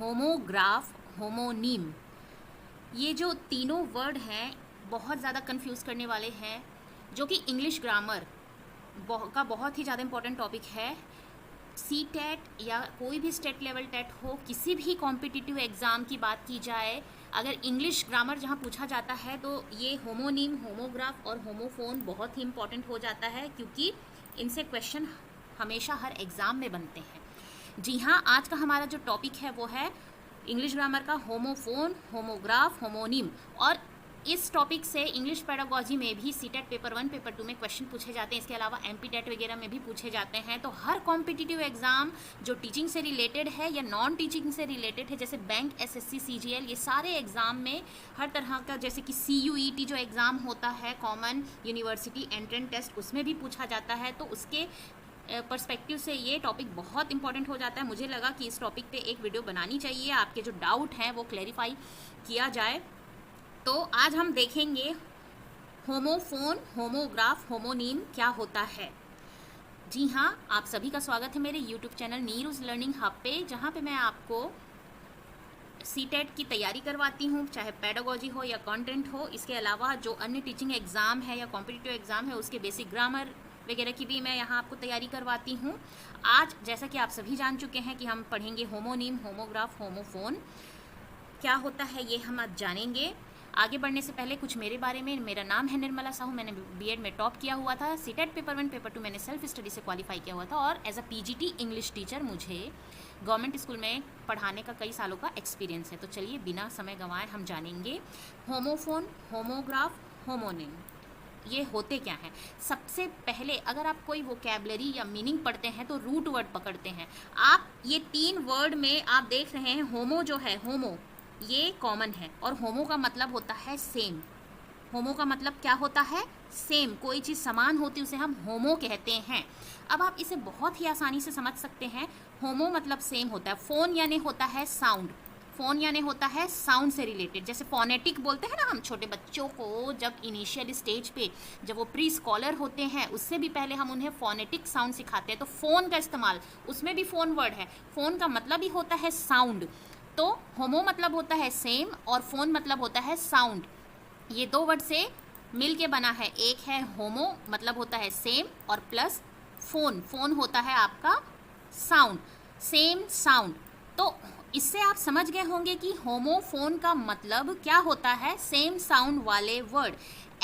Homograph, होमोनीम, ये जो तीनों वर्ड हैं बहुत ज़्यादा कंफ्यूज करने वाले हैं, जो कि इंग्लिश ग्रामर का बहुत ही ज़्यादा इंपॉर्टेंट टॉपिक है। सी टेट या कोई भी स्टेट लेवल टेट हो, किसी भी कॉम्पिटिटिव एग्ज़ाम की बात की जाए, अगर इंग्लिश ग्रामर जहाँ पूछा जाता है तो ये होमोनीम, होमोग्राफ और होमोफोन बहुत ही इंपॉर्टेंट हो जाता है, क्योंकि इनसे क्वेश्चन हमेशा हर एग्ज़ाम में बनते हैं। जी हाँ, आज का हमारा जो टॉपिक है वो है इंग्लिश ग्रामर का होमोफोन, होमोग्राफ, होमोनीम। और इस टॉपिक से इंग्लिश पेडागोजी में भी सीटेट पेपर 1, पेपर 2 में क्वेश्चन पूछे जाते हैं। इसके अलावा एमपी टेट वगैरह में भी पूछे जाते हैं। तो हर कॉम्पिटिटिव एग्जाम जो टीचिंग से रिलेटेड है या नॉन टीचिंग से रिलेटेड है, जैसे बैंक, एसएससी, सीजीएल, ये सारे एग्जाम में हर तरह का, जैसे कि सीयूईटी जो एग्ज़ाम होता है, कॉमन यूनिवर्सिटी एंट्रेंस टेस्ट, उसमें भी पूछा जाता है। तो उसके पर्सपेक्टिव से ये टॉपिक बहुत इंपॉर्टेंट हो जाता है। मुझे लगा कि इस टॉपिक पे एक वीडियो बनानी चाहिए, आपके जो डाउट हैं वो क्लैरिफाई किया जाए। तो आज हम देखेंगे होमोफोन, होमोग्राफ, होमोनीम क्या होता है। जी हाँ, आप सभी का स्वागत है मेरे यूट्यूब चैनल नीरूज लर्निंग हब पे, जहाँ पे मैं आपको सीटेट की तैयारी करवाती हूँ, चाहे पेडागोजी हो या कंटेंट हो। इसके अलावा जो अन्य टीचिंग एग्ज़ाम है या कॉम्पिटिटिव एग्ज़ाम है, उसके बेसिक ग्रामर वगैरह की भी मैं यहाँ आपको तैयारी करवाती हूँ। आज जैसा कि आप सभी जान चुके हैं कि हम पढ़ेंगे होमोनीम, होमोग्राफ, होमोफोन क्या होता है, ये हम आज जानेंगे। आगे बढ़ने से पहले कुछ मेरे बारे में। मेरा नाम है निर्मला साहू, मैंने बीएड में टॉप किया हुआ था। सीटेट पेपर 1, पेपर 2 मैंने सेल्फ स्टडी से क्वालिफाई किया हुआ था, और as a PGT English teacher मुझे गवर्नमेंट स्कूल में पढ़ाने का कई सालों का एक्सपीरियंस है। तो चलिए बिना समय गंवाए हम जानेंगे होमोफोन, होमोग्राफ, होमोनीम ये होते क्या हैं। सबसे पहले अगर आप कोई वोकैबलरी या मीनिंग पढ़ते हैं तो रूट वर्ड पकड़ते हैं आप। ये 3 वर्ड में आप देख रहे हैं, होमो जो है, होमो ये कॉमन है, और होमो का मतलब होता है सेम। होमो का मतलब क्या होता है? सेम। कोई चीज़ समान होती है उसे हम होमो कहते हैं। अब आप इसे बहुत ही आसानी से समझ सकते हैं। होमो मतलब सेम होता है। फोन यानी होता है साउंड, फोन यानी होता है साउंड से रिलेटेड। जैसे फोनेटिक बोलते हैं ना हम छोटे बच्चों को, जब इनिशियल स्टेज पे, जब वो प्री स्कॉलर होते हैं, उससे भी पहले हम उन्हें फोनेटिक साउंड सिखाते हैं। तो फोन का इस्तेमाल, उसमें भी फोन वर्ड है, फोन का मतलब ही होता है साउंड। तो होमो मतलब होता है सेम और फोन मतलब होता है साउंड। ये 2 वर्ड से मिल के बना है। एक है होमो मतलब होता है सेम, और प्लस फोन, फोन होता है आपका साउंड, सेम साउंड। तो इससे आप समझ गए होंगे कि होमोफोन का मतलब क्या होता है, सेम साउंड वाले वर्ड।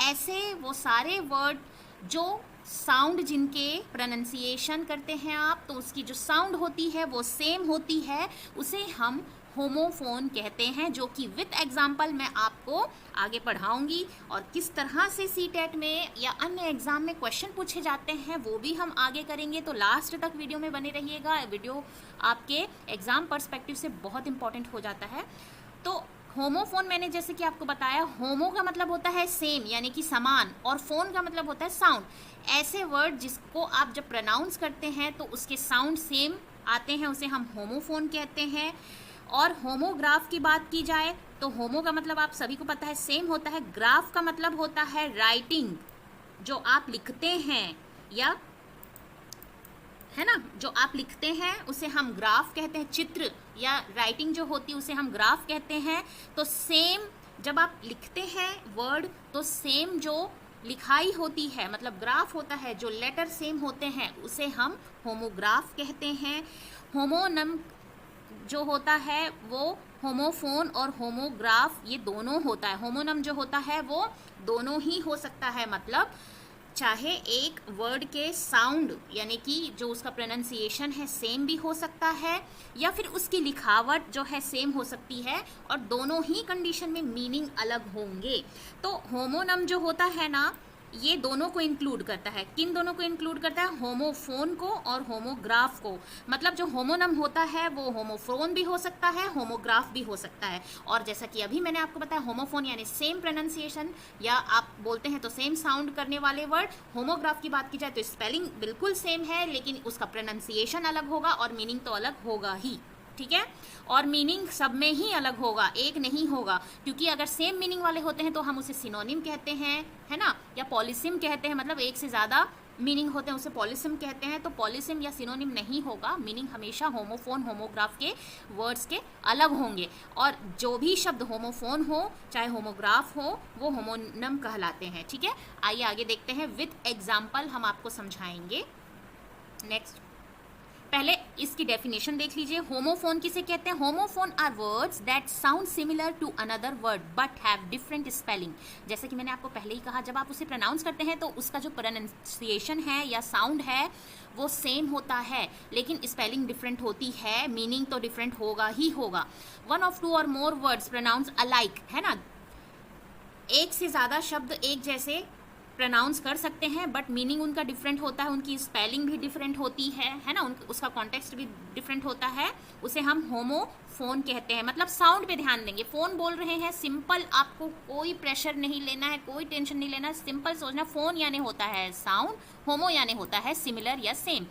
ऐसे वो सारे वर्ड जो साउंड, जिनके प्रोनाउंसिएशन करते हैं आप, तो उसकी जो साउंड होती है वो सेम होती है, उसे हम होमोफोन कहते हैं, जो कि विद एग्जाम्पल मैं आपको आगे पढ़ाऊंगी। और किस तरह से सीटेट में या अन्य एग्जाम में क्वेश्चन पूछे जाते हैं वो भी हम आगे करेंगे। तो लास्ट तक वीडियो में बने रहिएगा। वीडियो आपके एग्जाम पर्सपेक्टिव से बहुत इंपॉर्टेंट हो जाता है। तो होमोफोन मैंने जैसे कि आपको बताया, होमो का मतलब होता है सेम यानी कि समान, और फोन का मतलब होता है साउंड। ऐसे वर्ड जिसको आप जब प्रोनाउंस करते हैं तो उसके साउंड सेम आते हैं, उसे हम होमोफोन कहते हैं। और होमोग्राफ की बात की जाए तो होमो का मतलब आप सभी को पता है सेम होता है, ग्राफ का मतलब होता है राइटिंग, जो आप लिखते हैं, या है ना, जो आप लिखते हैं उसे हम ग्राफ कहते हैं। चित्र या राइटिंग जो होती है उसे हम ग्राफ कहते हैं। तो सेम, जब आप लिखते हैं वर्ड तो सेम जो लिखाई होती है, मतलब ग्राफ होता है, जो लेटर सेम होते हैं, उसे हम होमोग्राफ कहते हैं। होमोनम जो होता है वो होमोफोन और होमोग्राफ ये दोनों होता है। होमोनम जो होता है वो दोनों ही हो सकता है, मतलब चाहे एक वर्ड के साउंड यानी कि जो उसका प्रोनाउंसिएशन है सेम भी हो सकता है, या फिर उसकी लिखावट जो है सेम हो सकती है, और दोनों ही कंडीशन में मीनिंग अलग होंगे। तो होमोनम जो होता है ना, ये दोनों को इंक्लूड करता है। किन दोनों को इंक्लूड करता है? होमोफोन को और होमोग्राफ को। मतलब जो होमोनम होता है वो होमोफोन भी हो सकता है, होमोग्राफ भी हो सकता है। और जैसा कि अभी मैंने आपको बताया, होमोफोन यानी सेम प्रोनाउंसिएशन, या आप बोलते हैं तो सेम साउंड करने वाले वर्ड। होमोग्राफ की बात की जाए तो स्पेलिंग बिल्कुल सेम है, लेकिन उसका प्रोनाउंसिएशन अलग होगा और मीनिंग तो अलग होगा ही, ठीक है। और मीनिंग सब में ही अलग होगा, एक नहीं होगा, क्योंकि अगर सेम मीनिंग वाले होते हैं तो हम उसे सिनोनिम कहते हैं, है ना, या पॉलिसिम कहते हैं, मतलब एक से ज़्यादा मीनिंग होते हैं उसे पॉलिसिम कहते हैं। तो पॉलिसिम या सिनोनिम नहीं होगा, मीनिंग हमेशा होमोफोन होमोग्राफ के वर्ड्स के अलग होंगे। और जो भी शब्द होमोफोन हो चाहे होमोग्राफ हो वो होमोनिम कहलाते हैं। ठीक है, आइए आगे देखते हैं, विथ एग्जाम्पल हम आपको समझाएंगे। नेक्स्ट, पहले इसकी डेफिनेशन देख लीजिए। होमोफोन किसे कहते हैं? Homophone are words that sound similar to another word but have different spelling. जैसे कि मैंने आपको पहले ही कहा, जब आप उसे प्रोनाउंस करते हैं तो उसका जो प्रोनाउंसिएशन है या साउंड है वो सेम होता है, लेकिन स्पेलिंग डिफरेंट होती है, मीनिंग तो डिफरेंट होगा ही होगा। वन ऑफ टू और मोर वर्ड्स प्रोनाउंस अलाइक, है ना, एक से ज़्यादा शब्द एक जैसे प्रोनाउंस कर सकते हैं बट मीनिंग उनका डिफरेंट होता है, उनकी स्पेलिंग भी डिफरेंट होती है ना, उसका कॉन्टेक्स्ट भी डिफरेंट होता है, उसे हम होमोफोन कहते हैं। मतलब साउंड पे ध्यान देंगे, फोन बोल रहे हैं, सिंपल, आपको कोई प्रेशर नहीं लेना है, कोई टेंशन नहीं लेना है, सिंपल सोचना, फोन यानी होता है साउंड, होमो यानी होता है सिमिलर या सेम,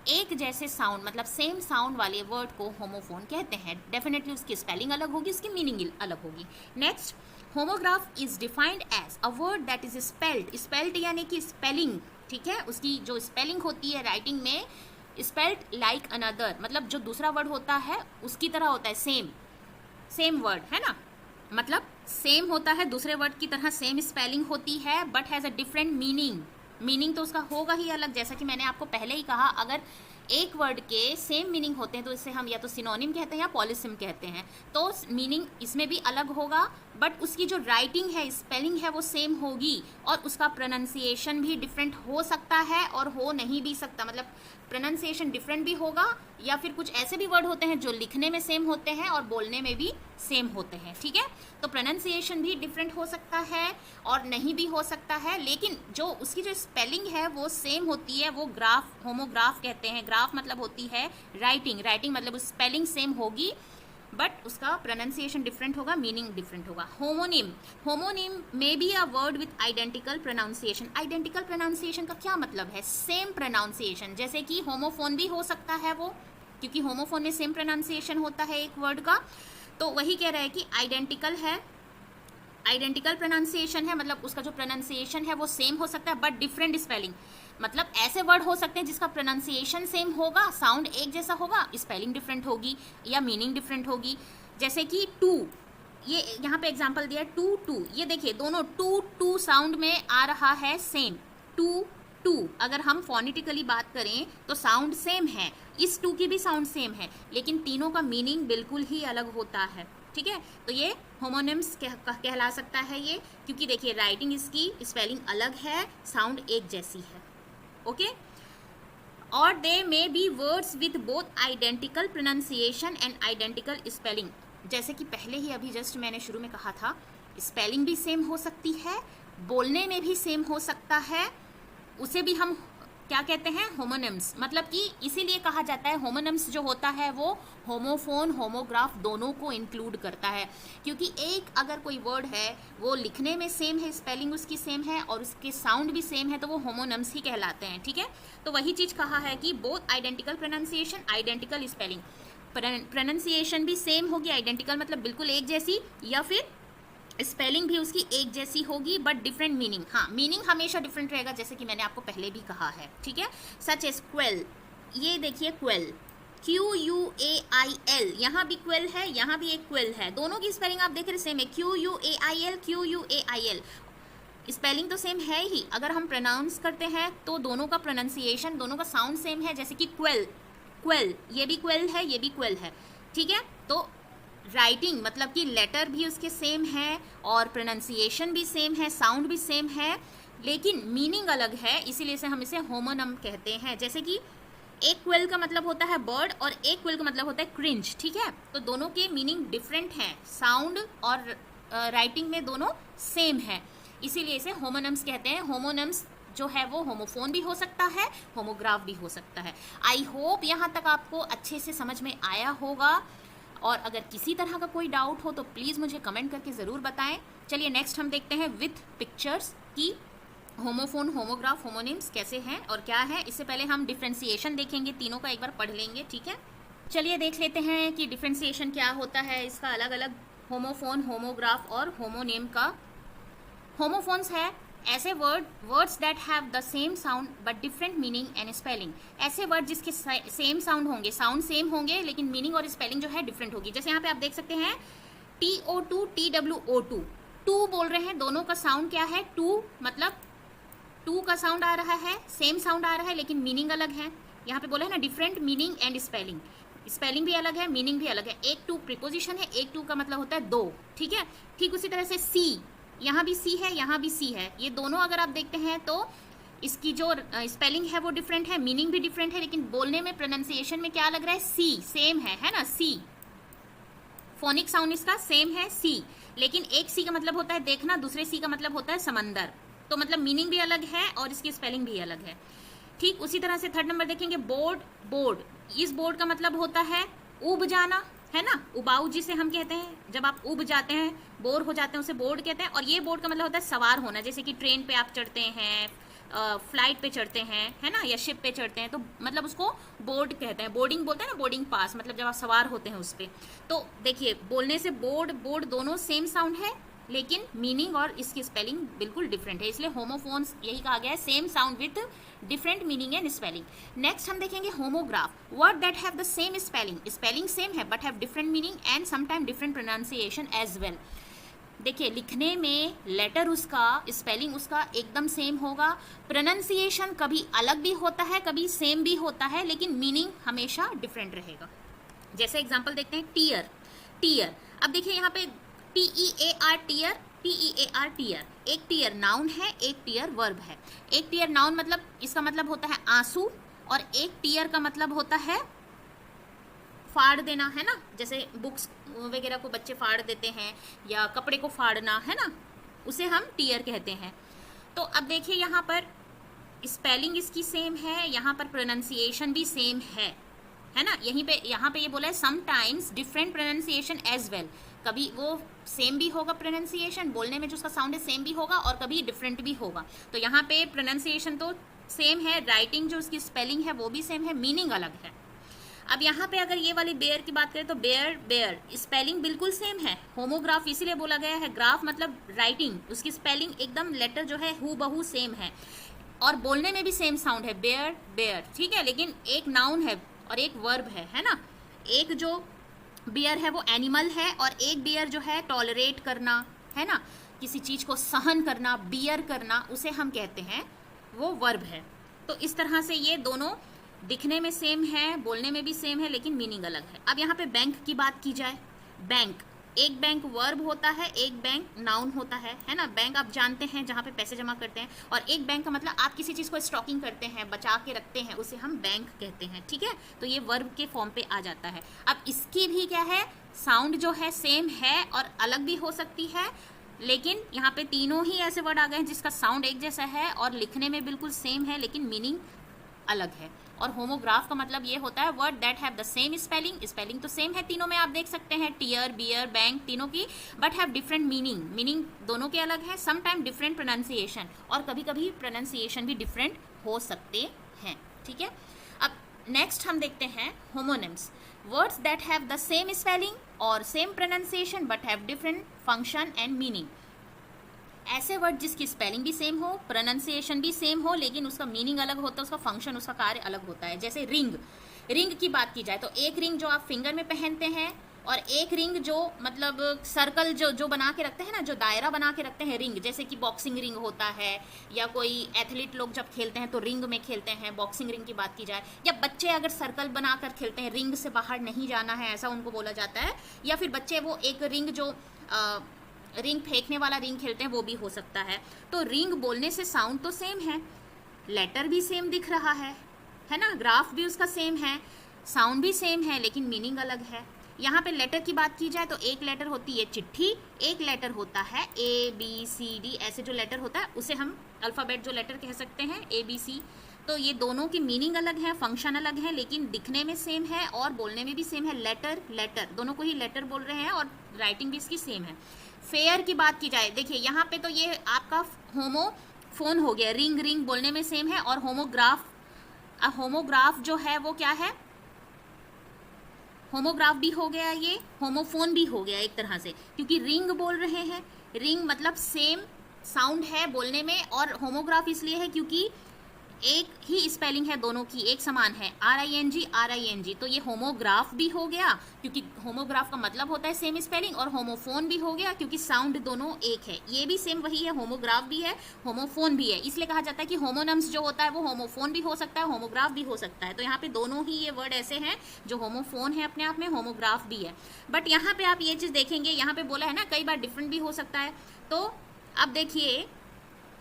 एक जैसे साउंड, मतलब सेम साउंड वाले वर्ड को होमोफोन कहते हैं। डेफिनेटली उसकी स्पेलिंग अलग होगी, उसकी मीनिंग अलग होगी। Next, homograph is defined as a word that is spelled, spelled यानी कि स्पेलिंग, ठीक है, उसकी जो स्पेलिंग होती है राइटिंग में, स्पेल्ड लाइक अनदर, मतलब जो दूसरा वर्ड होता है उसकी तरह होता है, सेम वर्ड, है ना, मतलब सेम होता है, दूसरे वर्ड की तरह सेम स्पेलिंग होती है but has a different meaning तो उसका होगा ही अलग। जैसा कि मैंने आपको पहले ही कहा, अगर एक वर्ड के सेम मीनिंग होते हैं तो इसे हम या तो सिनोनिम कहते हैं या पॉलिसिम कहते हैं, तो मीनिंग इसमें भी अलग होगा बट उसकी जो राइटिंग है, स्पेलिंग है, वो सेम होगी और उसका प्रोनाउंसिएशन भी डिफरेंट हो सकता है और हो नहीं भी सकता, मतलब प्रोनाउंसिएशन डिफरेंट भी होगा, या फिर कुछ ऐसे भी वर्ड होते हैं जो लिखने में सेम होते हैं और बोलने में भी सेम होते हैं। ठीक है, तो प्रोनाउंसिएशन भी डिफरेंट हो सकता है और नहीं भी हो सकता है, लेकिन जो उसकी जो स्पेलिंग है वो सेम होती है, वो ग्राफ, होमोग्राफ कहते हैं। ग्राफ मतलब होती है राइटिंग मतलब स्पेलिंग सेम होगी बट उसका प्रोनाउंसिएशन डिफरेंट होगा, मीनिंग डिफरेंट होगा। Homonym may be a word with identical pronunciation. Identical pronunciation का क्या मतलब है? सेम प्रोनाउंसिएशन, जैसे कि होमोफोन भी हो सकता है वो, क्योंकि होमोफोन में सेम प्रोनाउंसिएशन होता है एक वर्ड का, तो वही कह रहा है कि आइडेंटिकल है, आइडेंटिकल प्रोनाउंसिएशन है, मतलब उसका जो प्रोनाउंसिएशन है वो सेम हो सकता है बट डिफरेंट स्पेलिंग, मतलब ऐसे वर्ड हो सकते हैं जिसका प्रोनाउंसिएशन सेम होगा, साउंड एक जैसा होगा, स्पेलिंग डिफरेंट होगी या मीनिंग डिफरेंट होगी। जैसे कि टू, ये यहाँ पे एग्जांपल दिया है, टू, ये देखिए दोनों टू साउंड में आ रहा है सेम, टू, अगर हम फोनेटिकली बात करें तो साउंड सेम है, इस टू की भी साउंड सेम है, लेकिन तीनों का मीनिंग बिल्कुल ही अलग होता है। ठीक है, तो ये होमोनिम्स कहला सकता है ये, क्योंकि देखिए राइटिंग इसकी, स्पेलिंग अलग है, साउंड एक जैसी है। ओके, और they may be words with both identical pronunciation and identical spelling. जैसे कि पहले ही अभी जस्ट मैंने शुरू में कहा था, स्पेलिंग भी सेम हो सकती है, बोलने में भी सेम हो सकता है, उसे भी हम क्या कहते हैं? होमोनिम्स। मतलब कि इसीलिए कहा जाता है, होमोनिम्स जो होता है वो होमोफोन होमोग्राफ दोनों को इंक्लूड करता है, क्योंकि एक अगर कोई वर्ड है वो लिखने में सेम है, स्पेलिंग उसकी सेम है और उसके साउंड भी सेम है, तो वो होमोनिम्स ही कहलाते हैं। ठीक है, तो वही चीज़ कहा है कि both identical pronunciation, identical spelling, pronunciation भी सेम होगी, आइडेंटिकल मतलब बिल्कुल एक जैसी, या फिर स्पेलिंग भी उसकी एक जैसी होगी बट डिफरेंट मीनिंग। हाँ, मीनिंग हमेशा डिफरेंट रहेगा, जैसे कि मैंने आपको पहले भी कहा है। ठीक है, सच एज क्वेल, ये देखिए क्वेल, QUAIL, यहाँ भी क्वेल है, यहाँ भी एक क्वेल है, दोनों की स्पेलिंग आप देख रहे सेम है, QUAIL, स्पेलिंग तो सेम है ही, अगर हम प्रोनाउंस करते हैं तो दोनों का प्रोनाउंसिएशन, दोनों का साउंड सेम है। जैसे कि क्वेल, ये भी क्वेल है, ये भी क्वेल है। ठीक है, तो राइटिंग मतलब कि लेटर भी उसके सेम है और प्रोनाउंसिएशन भी सेम है, साउंड भी सेम है, लेकिन मीनिंग अलग है, इसीलिए से हम इसे होमोनिम कहते हैं। जैसे कि एक क्वेल का मतलब होता है बर्ड और एक क्वेल का मतलब होता है क्रिंज। ठीक है, तो दोनों के मीनिंग डिफरेंट हैं, साउंड और राइटिंग में दोनों सेम है, इसीलिए इसे होमोनिम्स कहते हैं। होमोनिम्स जो है वो होमोफोन भी हो सकता है, होमोग्राफ भी हो सकता है। आई होप यहाँ तक आपको अच्छे से समझ में आया होगा, और अगर किसी तरह का कोई डाउट हो तो प्लीज़ मुझे कमेंट करके ज़रूर बताएं। चलिए नेक्स्ट हम देखते हैं विथ पिक्चर्स की होमोफोन, होमोग्राफ, होमोनिम्स कैसे हैं और क्या है। इससे पहले हम डिफ्रेंसिएशन देखेंगे, तीनों का एक बार पढ़ लेंगे। ठीक है, चलिए देख लेते हैं कि डिफ्रेंसिएशन क्या होता है इसका, अलग अलग होमोफोन, होमोग्राफ और होमोनिम का। होमोफोन्स है ऐसे words that have the same sound but different meaning and spelling, ऐसे वर्ड जिसके सेम साउंड होंगे, साउंड सेम होंगे लेकिन मीनिंग और स्पेलिंग जो है डिफरेंट होगी। जैसे यहाँ पे आप देख सकते हैं TO2 TWO2, टू बोल रहे हैं, दोनों का साउंड क्या है, टू मतलब टू का साउंड आ रहा है, सेम साउंड आ रहा है लेकिन मीनिंग अलग है। यहाँ पे बोला है ना different meaning and spelling, spelling भी अलग है, मीनिंग भी अलग है। एक टू प्रीपोजिशन है, एक टू का मतलब होता है दो, ठीक है। ठीक उसी तरह से सी, यहाँ भी सी है, यहाँ भी सी है, ये दोनों अगर आप देखते हैं तो इसकी जो स्पेलिंग है वो डिफरेंट है, मीनिंग भी डिफरेंट है, लेकिन बोलने में प्रोनाउंसिएशन में क्या लग रहा है, सी सेम है ना, सी फोनिक साउंड इसका सेम है सी, लेकिन एक सी का मतलब होता है देखना, दूसरे सी का मतलब होता है समंदर, तो मतलब मीनिंग भी अलग है और इसकी स्पेलिंग भी अलग है। ठीक उसी तरह से थर्ड नंबर देखेंगे बोर्ड, बोर्ड, इस बोर्ड का मतलब होता है उब जाना, है ना, उबाऊ जिसे हम कहते हैं, जब आप उब जाते हैं, बोर हो जाते हैं, उसे बोर्ड कहते हैं। और ये बोर्ड का मतलब होता है सवार होना, जैसे कि ट्रेन पे आप चढ़ते हैं, फ्लाइट पे चढ़ते हैं, है ना, या शिप पे चढ़ते हैं, तो मतलब उसको बोर्ड कहते हैं, बोर्डिंग बोलते हैं ना, बोर्डिंग पास, मतलब जब आप सवार होते हैं उस पर। तो देखिए बोलने से बोर्ड बोर्ड दोनों सेम साउंड है लेकिन मीनिंग और इसकी स्पेलिंग बिल्कुल डिफरेंट है, इसलिए होमोफोन्स यही कहा गया है, same sound with different meaning and spelling. Next हम देखेंगे homograph, word that have the same spelling, spelling same है but have different meaning and sometime different pronunciation as well. देखिए लिखने में लेटर उसका, स्पेलिंग उसका एकदम सेम होगा, प्रोनाउंसिएशन कभी अलग भी होता है कभी सेम भी होता है, लेकिन मीनिंग हमेशा डिफरेंट रहेगा। जैसे एग्जांपल देखते हैं टीयर, टीयर, अब देखिए यहाँ पे TEAR टीयर, TEAR टीयर, एक टीयर नाउन है, एक टीयर वर्ब है। एक टीयर नाउन मतलब इसका मतलब होता है आंसू, और एक टीयर का मतलब होता है फाड़ देना, है ना, जैसे बुक्स वगैरह को बच्चे फाड़ देते हैं या कपड़े को फाड़ना, है ना, उसे हम टीयर कहते हैं। तो अब देखिए यहाँ पर स्पेलिंग इसकी सेम है, यहाँ पर प्रोनाउंसिएशन भी सेम है ना, यहाँ पे ये बोला है sometimes different pronunciation as well, कभी वो सेम भी होगा प्रोनाउंसिएशन, बोलने में जो उसका साउंड है सेम भी होगा और कभी डिफरेंट भी होगा। तो यहाँ पे प्रोनाउंसिएशन तो सेम है, राइटिंग जो उसकी स्पेलिंग है वो भी सेम है, मीनिंग अलग है। अब यहाँ पे अगर ये वाली बेयर की बात करें तो बेयर, बेयर स्पेलिंग बिल्कुल सेम है, होमोग्राफ इसीलिए बोला गया है, ग्राफ मतलब राइटिंग, उसकी स्पेलिंग एकदम लेटर जो है हूबहू सेम है और बोलने में भी सेम साउंड है, बेयर बेयर, ठीक है। लेकिन एक नाउन है और एक वर्ब है ना, एक जो बियर है वो एनिमल है और एक बियर जो है टॉलरेट करना, है ना, किसी चीज को सहन करना, बियर करना, उसे हम कहते हैं वो वर्ब है। तो इस तरह से ये दोनों दिखने में सेम है, बोलने में भी सेम है, लेकिन मीनिंग अलग है। अब यहाँ पे बैंक की बात की जाए, बैंक, एक बैंक वर्ब होता है, एक बैंक नाउन होता है ना। बैंक आप जानते हैं जहाँ पे पैसे जमा करते हैं, और एक बैंक का मतलब आप किसी चीज़ को स्टॉकिंग करते हैं, बचा के रखते हैं, उसे हम बैंक कहते हैं, ठीक है। तो ये वर्ब के फॉर्म पे आ जाता है। अब इसकी भी क्या है, साउंड जो है सेम है और अलग भी हो सकती है, लेकिन यहाँ पे तीनों ही ऐसे वर्ड आ गए हैं जिसका साउंड एक जैसा है और लिखने में बिल्कुल सेम है लेकिन मीनिंग अलग है। और होमोग्राफ का मतलब ये होता है word that have the same spelling, spelling तो सेम है तीनों में, आप देख सकते हैं टीयर, बियर, बैंक तीनों की, but have different meaning, meaning दोनों के अलग है, सम टाइम डिफरेंट प्रोनाउंसिएशन, और कभी कभी प्रोनाउंसिएशन भी डिफरेंट हो सकते हैं, ठीक है। अब नेक्स्ट हम देखते हैं homonyms, words that have the same spelling और same pronunciation but have different function and meaning. ऐसे वर्ड जिसकी स्पेलिंग भी सेम हो, प्रोनाउंसिएशन भी सेम हो, लेकिन उसका मीनिंग अलग होता है, उसका फंक्शन, उसका कार्य अलग होता है। जैसे रिंग, रिंग की बात की जाए तो एक रिंग जो आप फिंगर में पहनते हैं और एक रिंग जो मतलब सर्कल जो बना के रखते हैं ना, जो दायरा बना के रखते हैं रिंग, जैसे कि बॉक्सिंग रिंग होता है, या कोई एथलीट लोग जब खेलते हैं तो रिंग में खेलते हैं, बॉक्सिंग रिंग की बात की जाए, या बच्चे अगर सर्कल बनाकर खेलते हैं, रिंग से बाहर नहीं जाना है ऐसा उनको बोला जाता है, या फिर बच्चे वो एक रिंग जो रिंग फेंकने वाला रिंग खेलते हैं वो भी हो सकता है। तो रिंग बोलने से साउंड तो सेम है, लेटर भी सेम दिख रहा है ना, ग्राफ भी उसका सेम है, साउंड भी सेम है, लेकिन मीनिंग अलग है। यहाँ पे लेटर की बात की जाए तो एक लेटर होती है चिट्ठी, एक लेटर होता है ABCD, ऐसे जो लेटर होता है उसे हम अल्फ़ाबेट जो लेटर कह सकते हैं ABC। तो ये दोनों की मीनिंग अलग है, फंक्शन अलग है, लेकिन दिखने में सेम है और बोलने में भी सेम है। लेटर, लेटर दोनों को ही लेटर बोल रहे हैं और राइटिंग भी इसकी सेम है। फेयर की बात की जाए, देखिए यहाँ पे तो ये आपका होमोफोन हो गया, रिंग, रिंग बोलने में सेम है, और होमोग्राफ, होमोग्राफ जो है वो क्या है, होमोग्राफ भी हो गया, ये होमोफोन भी हो गया एक तरह से, क्योंकि रिंग बोल रहे हैं, रिंग मतलब सेम साउंड है बोलने में, और होमोग्राफ इसलिए है क्योंकि एक ही स्पेलिंग है दोनों की, एक समान है, RING, तो ये होमोग्राफ भी हो गया क्योंकि होमोग्राफ का मतलब होता है सेम स्पेलिंग, और होमोफोन भी हो गया क्योंकि साउंड दोनों एक है। ये भी सेम वही है, होमोग्राफ भी है, होमोफोन भी है। इसलिए कहा जाता है कि होमोनम्स जो होता है वो होमोफोन भी हो सकता है, होमोग्राफ भी हो सकता है। तो यहाँ पे दोनों ही ये वर्ड ऐसे हैं जो होमोफोन है अपने आप में, होमोग्राफ भी है। बट यहाँ पे आप ये चीज़ देखेंगे, यहाँ पे बोला है ना कई बार डिफरेंट भी हो सकता है। तो अब देखिए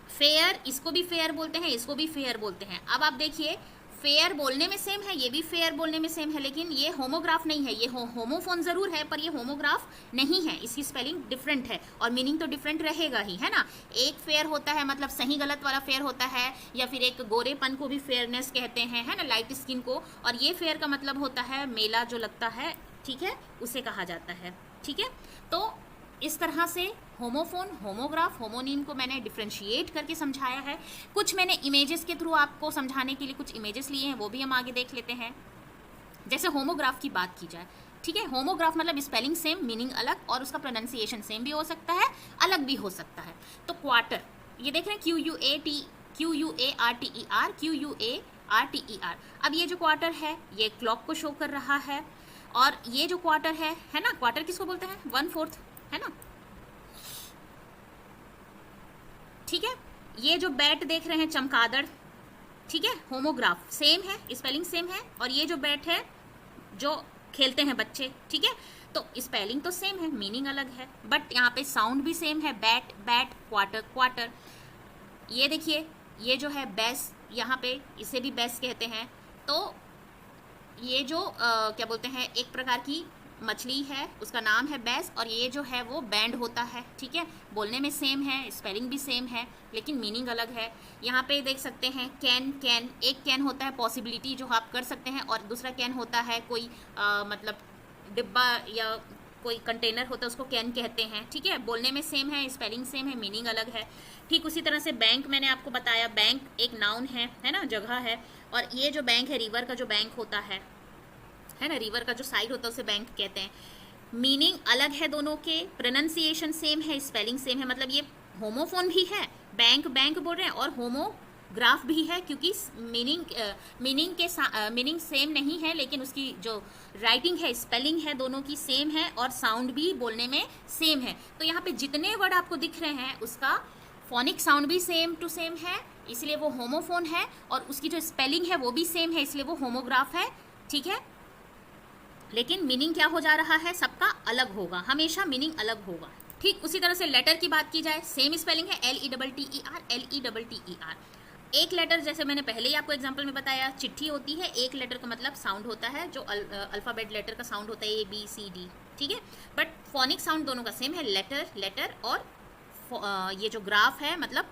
फेयर, इसको भी फेयर बोलते हैं, इसको भी फेयर बोलते हैं। अब आप देखिए फेयर बोलने में सेम है, ये भी फेयर बोलने में सेम है, लेकिन ये होमोग्राफ नहीं है। ये होमोफोन जरूर है पर ये होमोग्राफ नहीं है, इसकी स्पेलिंग डिफरेंट है और मीनिंग तो डिफरेंट रहेगा ही, है ना। एक फेयर होता है मतलब सही गलत वाला फेयर होता है, या फिर एक गोरेपन को भी फेयरनेस कहते हैं, है ना, लाइट स्किन को। और ये फेयर का मतलब होता है मेला जो लगता है, ठीक है, उसे कहा जाता है, ठीक है। तो इस तरह से होमोफोन, होमोग्राफ, होमोनीम को मैंने डिफ्रेंशिएट करके समझाया है। कुछ मैंने इमेजेस के थ्रू आपको समझाने के लिए कुछ इमेजेस लिए हैं, वो भी हम आगे देख लेते हैं। जैसे होमोग्राफ की बात की जाए, ठीक है, होमोग्राफ मतलब स्पेलिंग सेम, मीनिंग अलग, और उसका प्रोनाउंसिएशन सेम भी हो सकता है, अलग भी हो सकता है। तो क्वार्टर, ये देख रहे हैं QUARTER। अब ये जो क्वार्टर है ये क्लॉक को शो कर रहा है, और ये जो क्वार्टर है ना, क्वार्टर किसको बोलते हैं, 1/4, है ना, ठीक है। ये जो बैट देख रहे हैं चमगादड़, ठीक है, होमोग्राफ सेम है, स्पेलिंग सेम है। और ये जो बैट है जो खेलते हैं बच्चे, ठीक है, तो स्पेलिंग तो सेम है, मीनिंग अलग है, बट यहाँ पे साउंड भी सेम है, बैट बैट, क्वार्टर क्वार्टर। ये देखिए ये जो है बैस, यहाँ पे इसे भी बैस कहते हैं। तो ये जो क्या बोलते हैं, एक प्रकार की मछली है, उसका नाम है बैस, और ये जो है वो बैंड होता है, ठीक है। बोलने में सेम है, स्पेलिंग भी सेम है, लेकिन मीनिंग अलग है। यहाँ पे देख सकते हैं कैन, एक कैन होता है पॉसिबिलिटी जो आप कर सकते हैं, और दूसरा कैन होता है कोई मतलब डिब्बा या कोई कंटेनर होता है, उसको कैन कहते हैं, ठीक है। बोलने में सेम है, स्पेलिंग सेम है, मीनिंग अलग है। ठीक उसी तरह से बैंक, मैंने आपको बताया बैंक एक नाउन है ना, जगह है। और ये जो बैंक है, रिवर का जो बैंक होता है ना, रिवर का जो साइड होता है उसे बैंक कहते हैं। मीनिंग अलग है दोनों के, प्रोनाउंसिएशन सेम है, स्पेलिंग सेम है, मतलब ये होमोफोन भी है, बैंक बैंक बोल रहे हैं, और होमोग्राफ भी है क्योंकि मीनिंग सेम नहीं है, लेकिन उसकी जो राइटिंग है, स्पेलिंग है, दोनों की सेम है, और साउंड भी बोलने में सेम है। तो यहाँ पे जितने वर्ड आपको दिख रहे हैं उसका फोनिक साउंड भी सेम टू सेम है, इसलिए वो होमोफोन है, और उसकी जो स्पेलिंग है वो भी सेम है, इसलिए वो होमोग्राफ है, ठीक है। लेकिन मीनिंग क्या हो जा रहा है, सबका अलग होगा, हमेशा मीनिंग अलग होगा। ठीक उसी तरह से लेटर की बात की जाए, सेम स्पेलिंग है, LETTER। एक लेटर, जैसे मैंने पहले ही आपको एग्जांपल में बताया, चिट्ठी होती है, एक लेटर का मतलब साउंड होता है जो अल्फाबेट लेटर का साउंड होता है ABCD, ठीक है। बट फोनिक साउंड दोनों का सेम है, लेटर, और ये जो ग्राफ है मतलब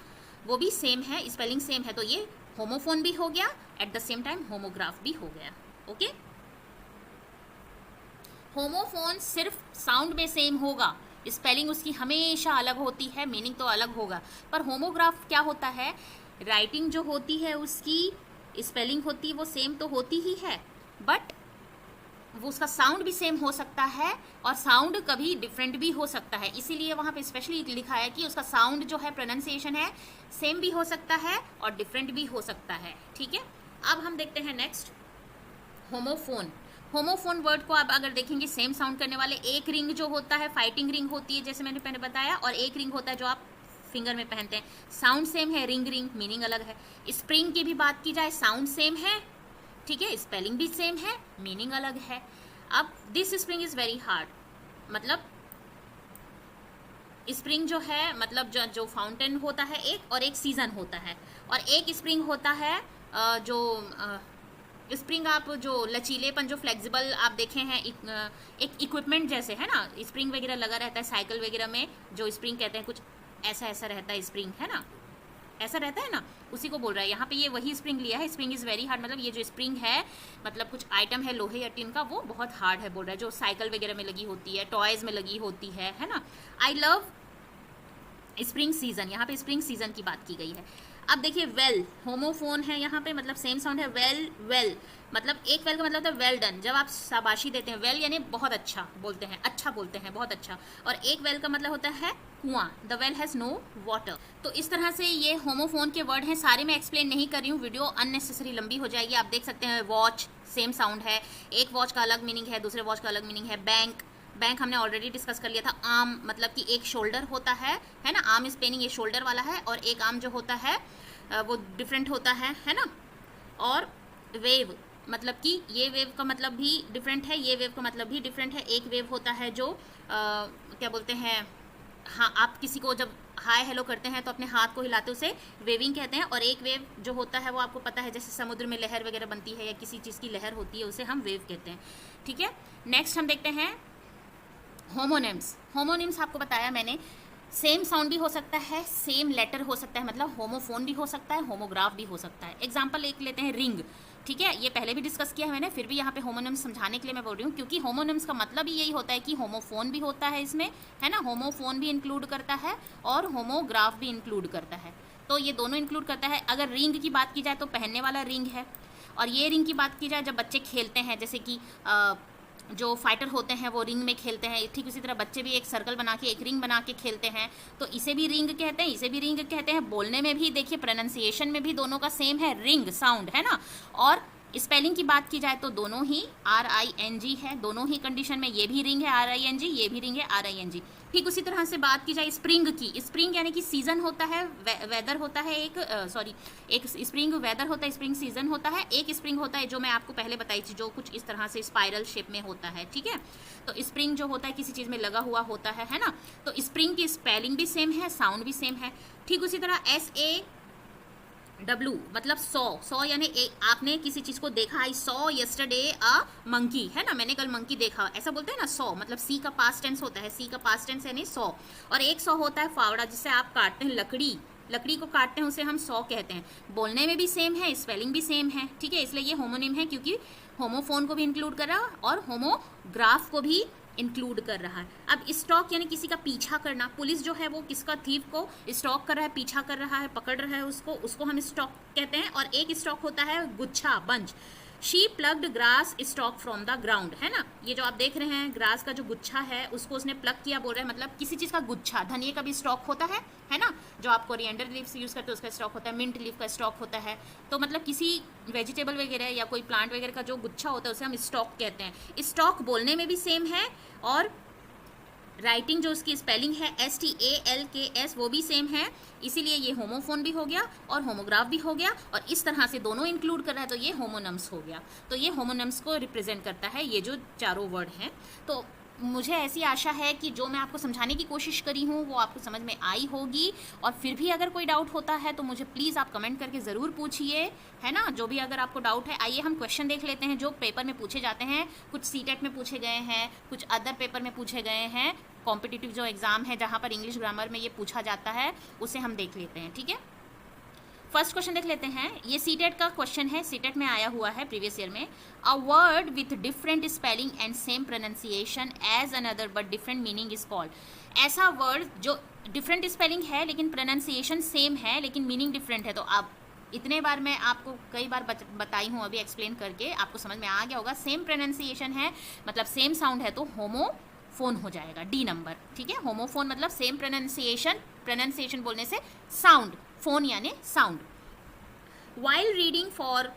वो भी सेम है, स्पेलिंग सेम है। तो ये होमोफोन भी हो गया, at the same time homograph भी हो गया, ओके। होमोफोन सिर्फ साउंड में सेम होगा, स्पेलिंग उसकी हमेशा अलग होती है, मीनिंग तो अलग होगा। पर होमोग्राफ क्या होता है, राइटिंग जो होती है उसकी स्पेलिंग होती है वो सेम तो होती ही है, बट वो उसका साउंड भी सेम हो सकता है, और साउंड कभी डिफरेंट भी हो सकता है। इसीलिए वहाँ पे स्पेशली लिखा है कि उसका साउंड जो है, प्रोनाउंसिएशन है, सेम भी हो सकता है और डिफरेंट भी हो सकता है, ठीक है। अब हम देखते हैं नेक्स्ट होमोफोन। होमोफोन वर्ड को आप अगर देखेंगे, सेम साउंड करने वाले, एक रिंग जो होता है फाइटिंग रिंग होती है जैसे मैंने पहले बताया, और एक रिंग होता है जो आप फिंगर में पहनते हैं, साउंड सेम है, रिंग मीनिंग अलग है। स्प्रिंग की भी बात की जाए, साउंड सेम है, ठीक है, स्पेलिंग भी सेम है, मीनिंग अलग है। अब this spring is very hard, मतलब स्प्रिंग जो है मतलब जो फाउंटेन होता है एक, और एक सीजन होता है, और एक स्प्रिंग होता है जो स्प्रिंग आप जो लचीलेपन, जो फ्लेक्सिबल आप देखे हैं, एक इक्विपमेंट जैसे है ना, स्प्रिंग वगैरह लगा रहता है साइकिल वगैरह में, जो स्प्रिंग कहते हैं, कुछ ऐसा रहता है स्प्रिंग, है ना, ऐसा रहता है ना, उसी को बोल रहा है। यहाँ पे ये वही स्प्रिंग लिया है, स्प्रिंग इज़ वेरी हार्ड, मतलब ये जो स्प्रिंग है मतलब कुछ आइटम है लोहे या टिन का, वो बहुत हार्ड है बोल रहा है, जो साइकिल वगैरह में लगी होती है, टॉयज़ में लगी होती है ना। आई लव स्प्रिंग सीजन, यहाँ पे स्प्रिंग सीजन की बात की गई है। अब देखिए वेल, होमोफोन है यहाँ पे, मतलब सेम साउंड है। वेल, वेल मतलब एक वेल का मतलब होता है वेल डन, जब आप शाबाशी देते हैं। वेल यानी बहुत अच्छा बोलते हैं, अच्छा बोलते हैं, बहुत अच्छा। और एक वेल का मतलब होता है कुआं, the well has no water. तो इस तरह से ये होमोफोन के वर्ड हैं। सारे मैं एक्सप्लेन नहीं कर रही हूँ, वीडियो अननेसेसरी लंबी हो जाएगी। आप देख सकते हैं वॉच सेम साउंड है, एक वॉच का अलग मीनिंग है, दूसरे वॉच का अलग मीनिंग है। बैंक, बैंक हमने ऑलरेडी डिस्कस कर लिया था। आर्म मतलब कि एक शोल्डर होता है ना, आर्म इज पेनिंग, ये शोल्डर वाला है। और एक आर्म जो होता है वो डिफरेंट होता है ना। और वेव मतलब कि ये वेव का मतलब भी डिफरेंट है, ये वेव का मतलब भी डिफरेंट है। एक वेव होता है जो क्या बोलते हैं, हाँ, आप किसी को जब हाय हेलो करते हैं तो अपने हाथ को हिलाते उसे वेविंग कहते हैं। और एक वेव जो होता है वो आपको पता है, जैसे समुद्र में लहर वगैरह बनती है या किसी चीज़ की लहर होती है, उसे हम वेव कहते हैं। ठीक है, नेक्स्ट हम देखते हैं होमोनिम्स। होमोनिम्स आपको बताया मैंने, सेम साउंड भी हो सकता है, सेम लेटर हो सकता है, मतलब होमोफोन भी हो सकता है, होमोग्राफ भी हो सकता है। एग्जाम्पल एक लेते हैं, रिंग। ठीक है, ये पहले भी डिस्कस किया है मैंने, फिर भी यहाँ पे होमोनिम्स समझाने के लिए मैं बोल रही हूँ, क्योंकि होमोनिम्स का मतलब ही यही होता है कि होमोफोन भी होता है इसमें, है ना। होमोफोन भी इंक्लूड करता है और होमोग्राफ भी इंक्लूड करता है, तो ये दोनों इंक्लूड करता है। अगर रिंग की बात की जाए तो पहनने वाला रिंग है, और ये रिंग की बात की जाए जब बच्चे खेलते हैं, जैसे कि जो फाइटर होते हैं वो रिंग में खेलते हैं, ठीक उसी तरह बच्चे भी एक सर्कल बना के एक रिंग बना के खेलते हैं, तो इसे भी रिंग कहते हैं, इसे भी रिंग कहते हैं। बोलने में भी देखिए, प्रोनाउंसिएशन में भी दोनों का सेम है, रिंग साउंड, है ना। और स्पेलिंग की बात की जाए तो दोनों ही RING है, दोनों ही कंडीशन में, ये भी रिंग है RING, ये भी रिंग है RING। ठीक उसी तरह से बात की जाए स्प्रिंग की, स्प्रिंग यानी कि सीजन होता है, वेदर होता है, एक स्प्रिंग वेदर होता है, स्प्रिंग सीजन होता है। एक स्प्रिंग होता है जो मैं आपको पहले बताई थी, जो कुछ इस तरह से स्पाइरल शेप में होता है। ठीक है, तो स्प्रिंग जो होता है किसी चीज़ में लगा हुआ होता है ना। तो स्प्रिंग की स्पेलिंग भी सेम है, साउंड भी सेम है। ठीक उसी तरह SAW मतलब 100 यानी आपने किसी चीज़ को देखा, I saw yesterday a monkey, है ना, मैंने कल मंकी देखा, ऐसा बोलते हैं ना। 100 मतलब सी का पास्ट टेंस होता है, सी का पास्ट टेंस यानी 100। और एक 100 होता है फावड़ा, जिससे आप काटते हैं लकड़ी को काटते हैं, उसे हम 100 कहते हैं। बोलने में भी सेम है, स्पेलिंग भी सेम है। ठीक है, इसलिए ये होमोनिम है, क्योंकि होमोफोन को भी इंक्लूड कर रहा है और होमोग्राफ को भी इंक्लूड कर रहा है। अब स्टॉक यानी किसी का पीछा करना, पुलिस जो है वो किसका थीफ को स्टॉक कर रहा है, पीछा कर रहा है, पकड़ रहा है उसको हम स्टॉक कहते हैं। और एक स्टॉक होता है गुच्छा, bunch. She plucked grass stalk from the ground, है ना। ये जो आप देख रहे हैं ग्रास का जो गुच्छा है उसको उसने प्लग किया, बोल रहे हैं मतलब किसी चीज़ का गुच्छा। धनिया का भी स्टॉक होता है ना, जो आप कोरिएंडर लीव्स यूज़ करते हैं उसका स्टॉक होता है, मिंट लीफ का स्टॉक होता है। तो मतलब किसी वेजिटेबल वगैरह या कोई प्लांट वगैरह का जो गुच्छा होता है उसे हम स्टॉक कहते हैं। स्टॉक बोलने में भी सेम है, और राइटिंग जो उसकी स्पेलिंग है STALKS वो भी सेम है, इसीलिए ये होमोफोन भी हो गया और होमोग्राफ भी हो गया, और इस तरह से दोनों इंक्लूड कर रहा है, तो ये होमोनम्स हो गया। तो ये होमोनम्स को रिप्रेजेंट करता है, ये जो चारों वर्ड हैं। तो मुझे ऐसी आशा है कि जो मैं आपको समझाने की कोशिश करी हूँ वो आपको समझ में आई होगी। और फिर भी अगर कोई डाउट होता है तो मुझे प्लीज़ आप कमेंट करके ज़रूर पूछिए, है ना। जो भी अगर आपको डाउट है, आइए हम क्वेश्चन देख लेते हैं जो पेपर में पूछे जाते हैं। कुछ सीटेट में पूछे गए हैं, कुछ अदर पेपर में पूछे गए हैं, कॉम्पिटिटिव जो एग्ज़ाम है जहाँ पर इंग्लिश ग्रामर में ये पूछा जाता है, उसे हम देख लेते हैं। ठीक है, फर्स्ट क्वेश्चन देख लेते हैं। ये सीटेट का क्वेश्चन है, सीटेट में आया हुआ है प्रीवियस ईयर में। A word with different spelling and same pronunciation as another but different meaning is called. ऐसा वर्ड जो डिफरेंट स्पेलिंग है लेकिन प्रोनाउंसिएशन सेम है लेकिन मीनिंग डिफरेंट है। तो अब इतने बार मैं आपको कई बार बताई हूँ, अभी एक्सप्लेन करके आपको समझ में आ गया होगा। सेम प्रोनाउंसिएशन है मतलब सेम साउंड है तो होमोफोन हो जाएगा, D नंबर। ठीक है, होमोफोन मतलब सेम प्रोनाउंसिएशन बोलने से साउंड, फोन यानी साउंड। वाइल रीडिंग फॉर,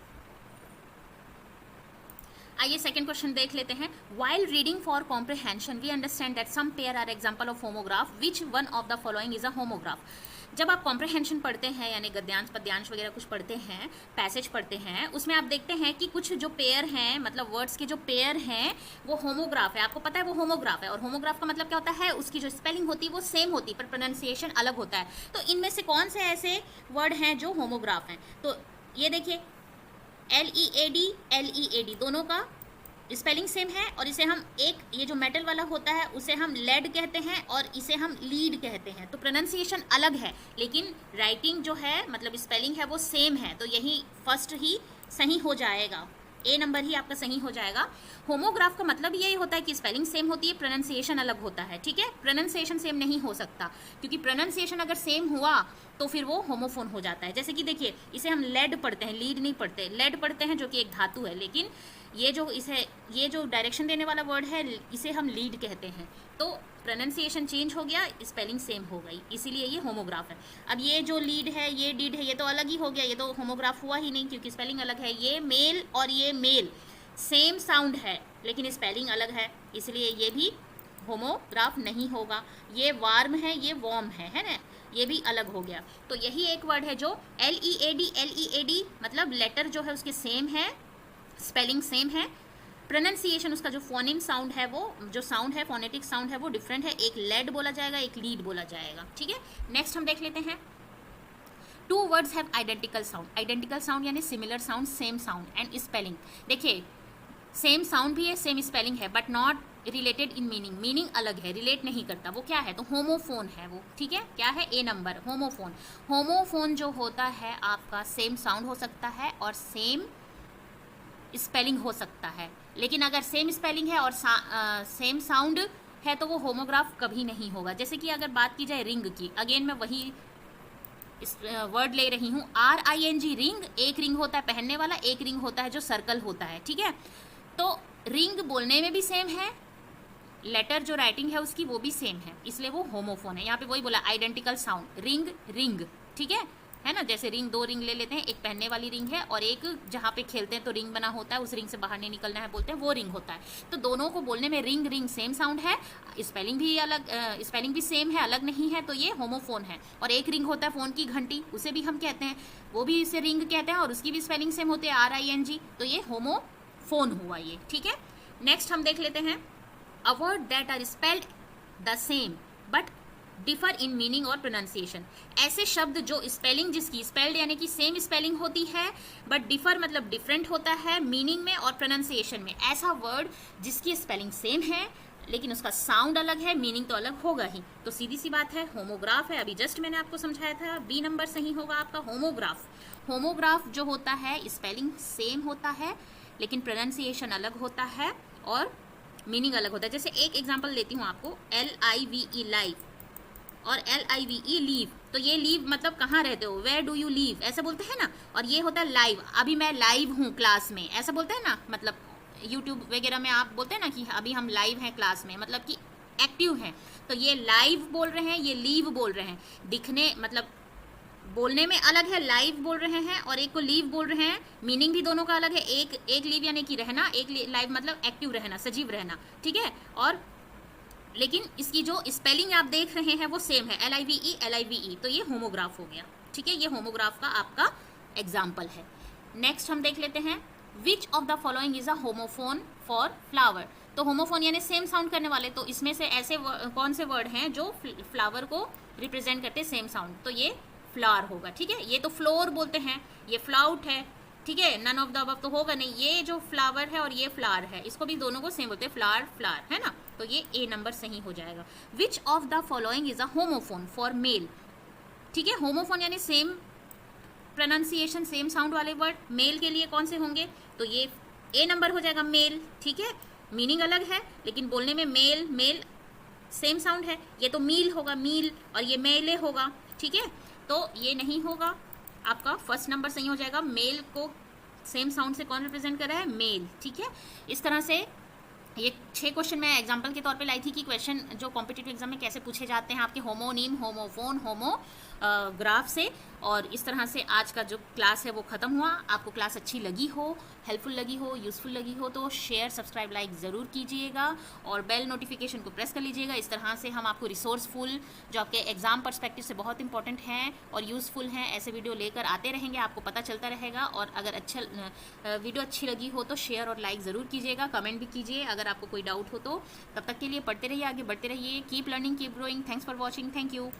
आइए सेकेंड क्वेश्चन देख लेते हैं। While reading for comprehension we understand that some pair are example of homograph, which one of the following is a homograph. जब आप comprehension पढ़ते हैं यानी गद्यांश पद्यांश वगैरह कुछ पढ़ते हैं, पैसेज पढ़ते हैं, उसमें आप देखते हैं कि कुछ जो पेयर हैं, मतलब वर्ड्स के जो पेयर हैं वो होमोग्राफ है। आपको पता है वो होमोग्राफ है, और होमोग्राफ का मतलब क्या होता है, उसकी जो स्पेलिंग होती है वो सेम होती है पर प्रोनाउंसिएशन अलग होता है। तो इनमें से कौन से ऐसे वर्ड हैं जो होमोग्राफ हैं? तो ये देखिए LEAD दोनों का स्पेलिंग सेम है, और इसे हम एक ये जो मेटल वाला होता है उसे हम लेड कहते हैं और इसे हम लीड कहते हैं। तो प्रोनाउंसिएशन अलग है लेकिन राइटिंग जो है मतलब स्पेलिंग है वो सेम है, तो यही फर्स्ट ही सही हो जाएगा। ए नंबर ही आपका सही हो जाएगा। होमोग्राफ का मतलब यही होता है कि स्पेलिंग सेम होती है, प्रोनाउंसिएशन अलग होता है, ठीक है। प्रोनाउंसिएशन सेम नहीं हो सकता, क्योंकि प्रोनाउंसिएशन अगर सेम हुआ तो फिर वो होमोफोन हो जाता है। जैसे कि देखिए, इसे हम लेड पढ़ते हैं, लीड नहीं पढ़ते, लेड पढ़ते हैं जो कि एक धातु है, लेकिन ये जो डायरेक्शन देने वाला वर्ड है इसे हम लीड कहते हैं। तो प्रोनाउंसिएशन चेंज हो गया, स्पेलिंग सेम हो गई, इसीलिए ये होमोग्राफ है। अब ये जो लीड है, ये डीड है, ये तो अलग ही हो गया, ये तो होमोग्राफ हुआ ही नहीं क्योंकि स्पेलिंग अलग है। ये मेल और ये मेल सेम साउंड है लेकिन स्पेलिंग अलग है, इसलिए ये भी होमोग्राफ नहीं होगा। ये वार्म है, ये वॉर्म है ना, ये भी अलग हो गया। तो यही एक वर्ड है जो LEAD मतलब लेटर जो है उसके सेम है, स्पेलिंग सेम है, प्रोनाउंसिएशन उसका जो फोनेम साउंड है, वो जो साउंड है, फोनेटिक साउंड है, वो डिफरेंट है। एक लेड बोला जाएगा, एक लीड बोला जाएगा, ठीक है। नेक्स्ट हम देख लेते हैं, two words have identical sound. Identical sound यानी similar sound, same sound and spelling. देखिए, सेम साउंड भी है, सेम स्पेलिंग है, but not related in meaning. Meaning अलग है, रिलेट नहीं करता। वो क्या है? तो होमोफोन है वो, ठीक है। क्या है? ए नंबर, होमोफोन। होमोफोन जो होता है आपका सेम साउंड हो सकता है और सेम स्पेलिंग हो सकता है, लेकिन अगर सेम स्पेलिंग है और सेम साउंड है तो वो होमोग्राफ कभी नहीं होगा। जैसे कि अगर बात की जाए रिंग की, अगेन मैं वही इस वर्ड ले रही हूँ, RING, रिंग। एक रिंग होता है पहनने वाला, एक रिंग होता है जो सर्कल होता है, ठीक है। तो रिंग बोलने में भी सेम है, लेटर जो राइटिंग है उसकी वो भी सेम है, इसलिए वो होमोफोन है। यहाँ पे वही बोला, आइडेंटिकल साउंड, रिंग रिंग, ठीक है ना। जैसे रिंग, दो रिंग ले लेते हैं, एक पहनने वाली रिंग है और एक जहाँ पे खेलते हैं तो रिंग बना होता है, उस रिंग से बाहर नहीं निकलना है बोलते हैं, वो रिंग होता है। तो दोनों को बोलने में रिंग रिंग सेम साउंड है, स्पेलिंग भी अलग, स्पेलिंग भी सेम है, अलग नहीं है, तो ये होमोफोन है। और एक रिंग होता है फ़ोन की घंटी, उसे भी हम कहते हैं, वो भी इसे रिंग कहते हैं और उसकी भी स्पेलिंग सेम होती है, RING, तो ये होमोफोन हुआ ये, ठीक है। नेक्स्ट हम देख लेते हैं, a word that are spelled the same but differ in meaning और प्रोनाउंसिएशन। ऐसे शब्द जो स्पेलिंग जिसकी स्पेल्ड यानी कि सेम स्पेलिंग होती है, बट डिफर मतलब डिफरेंट होता है मीनिंग में और प्रोनाउंसिएशन में। ऐसा वर्ड जिसकी स्पेलिंग सेम है लेकिन उसका साउंड अलग है, मीनिंग तो अलग होगा ही, तो सीधी सी बात है, होमोग्राफ है। अभी जस्ट मैंने आपको समझाया था, बी नंबर सही होगा आपका, होमोग्राफ। होमोग्राफ जो होता है स्पेलिंग सेम होता है लेकिन प्रोनाउंसिएशन अलग होता है और मीनिंग अलग होता है। जैसे एक एग्जांपल देती हूँ आपको, LIVE लाइव और LIVE लीव। तो ये लीव मतलब कहाँ रहते हो, वेयर डू यू लीव, ऐसा बोलते हैं ना। और ये होता है लाइव, अभी मैं लाइव हूँ क्लास में, ऐसा बोलते हैं ना। मतलब यूट्यूब वगैरह में आप बोलते हैं ना कि अभी हम लाइव हैं क्लास में, मतलब कि एक्टिव हैं। तो ये लाइव बोल रहे हैं, ये लीव बोल रहे हैं। दिखने मतलब बोलने में अलग है, लाइव बोल रहे हैं और एक को लीव बोल रहे हैं, मीनिंग भी दोनों का अलग है। एक लीव यानी कि रहना, एक लाइव मतलब एक्टिव रहना, सजीव रहना, ठीक है। और लेकिन इसकी जो स्पेलिंग आप देख रहे हैं वो सेम है, LIVE, तो ये होमोग्राफ हो गया, ठीक है। ये होमोग्राफ का आपका एग्जाम्पल है। नेक्स्ट हम देख लेते हैं, which of the following is a homophone for flower. तो होमोफोन यानी सेम साउंड करने वाले, तो इसमें से ऐसे कौन से वर्ड हैं जो फ्लावर को रिप्रेजेंट करते हैं सेम साउंड, तो ये फ्लावर होगा, ठीक है। ये तो फ्लोर बोलते हैं, ये फ्लाउट है, ठीक है। नन ऑफ द अबव तो होगा नहीं। ये जो फ्लावर है और ये फ्लावर है, इसको भी दोनों को सेम बोलते हैं, फ्लावर फ्लावर, है ना। तो ये ए नंबर सही हो जाएगा। Which of the following is a homophone for male, ठीक है। होमोफोन यानी सेम प्रोनाउंसिएशन, सेम साउंड वाले वर्ड, मेल के लिए कौन से होंगे, तो ये ए नंबर हो जाएगा, मेल, ठीक है। मीनिंग अलग है लेकिन बोलने में मेल मेल सेम साउंड है। ये तो मील होगा, मील, और ये मेले होगा, ठीक है। तो ये नहीं होगा, आपका फर्स्ट नंबर सही हो जाएगा। मेल को सेम साउंड से कौन रिप्रेजेंट कर रहा है, मेल, ठीक है। इस तरह से ये 6 क्वेश्चन मैं एग्जांपल के तौर पे लाई थी कि क्वेश्चन जो कॉम्पिटिटिव एग्जाम में कैसे पूछे जाते हैं आपके होमोनीम, होमोफोन, ग्राफ से। और इस तरह से आज का जो क्लास है वो ख़त्म हुआ। आपको क्लास अच्छी लगी हो, हेल्पफुल लगी हो, यूज़फुल लगी हो तो शेयर, सब्सक्राइब, लाइक ज़रूर कीजिएगा और बेल नोटिफिकेशन को प्रेस कर लीजिएगा। इस तरह से हम आपको रिसोर्सफुल, जो आपके एग्जाम पर्सपेक्टिव से बहुत इंपॉर्टेंट हैं और यूज़फुल हैं, ऐसे वीडियो लेकर आते रहेंगे, आपको पता चलता रहेगा। और अगर वीडियो अच्छी लगी हो तो शेयर और लाइक ज़रूर कीजिएगा, कमेंट भी कीजिए अगर आपको कोई डाउट हो तो। तब तक के लिए पढ़ते रहिए, आगे बढ़ते रहिए। Keep learning, keep growing. Thanks for watching, thank you.